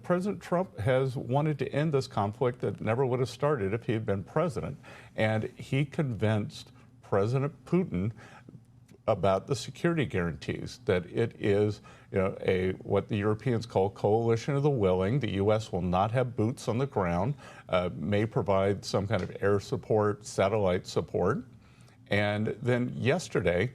President Trump has wanted to end this conflict that never would have started if he had been president. And he convinced President Putin about the security guarantees, that it is, what the Europeans call coalition of the willing. The U.S. will not have boots on the ground, may provide some kind of air support, satellite support. And then yesterday,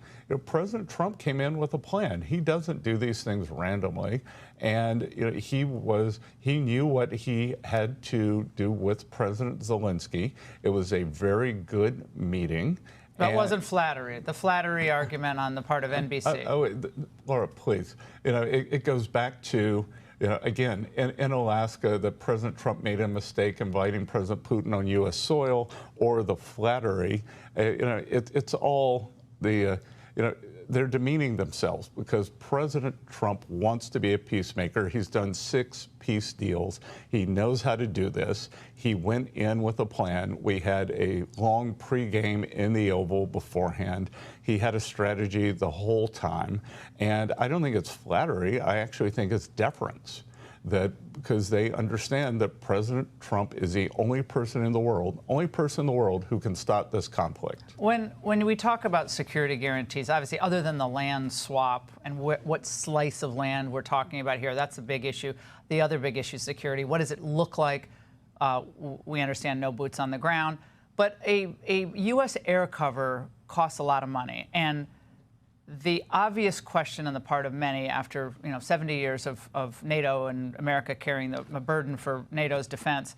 President Trump came in with a plan. He doesn't do these things randomly, and he knew what he had to do with President Zelensky. It was a very good meeting. That wasn't flattery. The flattery argument on the part of NBC. Laura, please. It goes back to, again, in Alaska, that President Trump made a mistake inviting President Putin on U.S. soil, or the flattery. It's all the, they're demeaning themselves because President Trump wants to be a peacemaker. He's done 6 peace deals. He knows how to do this. He went in with a plan. We had a long pregame in the Oval beforehand. He had a strategy the whole time. And I don't think it's flattery. I actually think it's deference. Because they understand that President Trump is the only person in the world who can stop this conflict. When we talk about security guarantees, obviously, other than the land swap and what slice of land we're talking about here, that's a big issue. The other big issue is security. What does it look like? We understand no boots on the ground. But a U.S. air cover costs a lot of money. And the obvious question on the part of many after 70 years of NATO and America carrying the burden for NATO's defense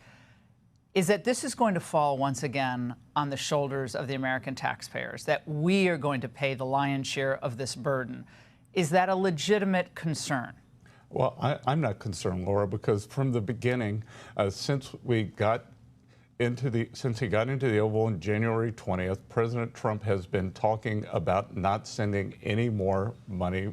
is that this is going to fall once again on the shoulders of the American taxpayers, that we are going to pay the lion's share of this burden. Is that a legitimate concern? Well, I'm not concerned, Laura, because from the beginning, since he got into the Oval on January 20th, President Trump has been talking about not sending any more money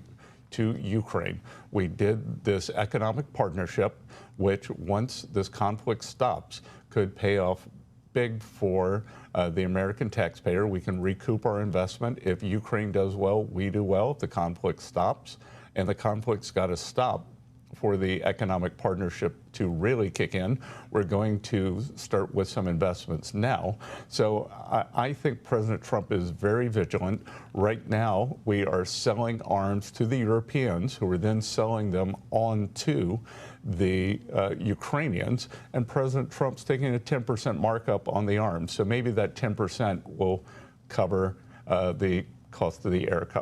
to Ukraine. We did this economic partnership, which once this conflict stops, could pay off big for the American taxpayer. We can recoup our investment. If Ukraine does well, we do well. If the conflict stops, and the conflict's got to stop for the economic partnership to really kick in, we're going to start with some investments now. So I think President Trump is very vigilant. Right now, we are selling arms to the Europeans, who are then selling them on to the Ukrainians, and President Trump's taking a 10% markup on the arms. So maybe that 10% will cover the cost of the air cover.